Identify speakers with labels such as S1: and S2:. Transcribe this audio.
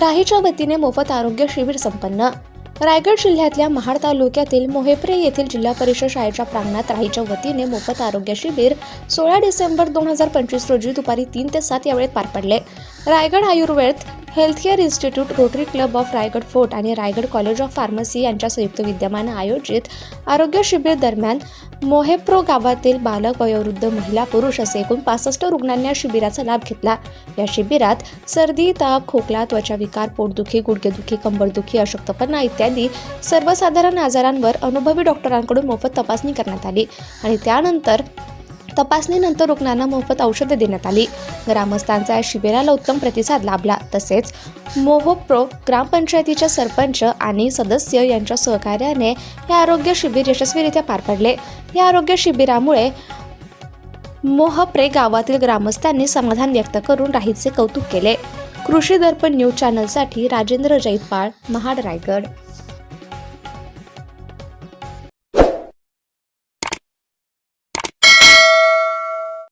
S1: राहीच्या वतीने मोफत आरोग्य शिबिर संपन्न। रायगड जिल्ह्यातल्या महाड तालुक्यातील मोहेप्रे येथील जिल्हा परिषद शाळेच्या प्रांगणात राहीच्या वतीने मोफत आरोग्य शिबिर 16 डिसेंबर 2025 रोजी दुपारी 3 ते 7 या वेळेत पार पडले। Raigad Ayurveda healthcare institute, rotary club of Raigad fort आणि रायगड कॉलेज ऑफ फार्मसी यांच्या संयुक्त विद्यमाने आयोजित आरोग्य शिबिर दरम्यान मोहेप्रो गावातील बालक, वयोवृद्ध, महिला, पुरुष असे एकूण 65 रुग्णांनी या शिबिराचा लाभ घेतला। या शिबिरात सर्दी, ताप, खोकला, त्वचाविकार, पोटदुखी, गुडघेदुखी, कंबरदुखी, अशक्तपणा इत्यादी सर्वसाधारण आजारांवर अनुभवी डॉक्टरांकडून मोफत तपासणी करण्यात आली आणि त्यानंतर तपासणीनंतर रुग्णांना मोफत औषधे देण्यात आली। ग्रामस्थांचा या शिबिराला उत्तम प्रतिसाद लाभला। तसेच मोहेप्रो ग्रामपंचायतीचे सरपंच आणि सदस्य यांच्या सहकार्याने हे आरोग्य शिबिर यशस्वीरित्या पार पडले। या आरोग्य शिबिरामुळे मोहेप्रे गावातील ग्रामस्थांनी समाधान व्यक्त करून राहीचे कौतुक केले। कृषी दर्पण न्यूज चॅनलसाठी राजेंद्र जैतपाळ, महाड, रायगड।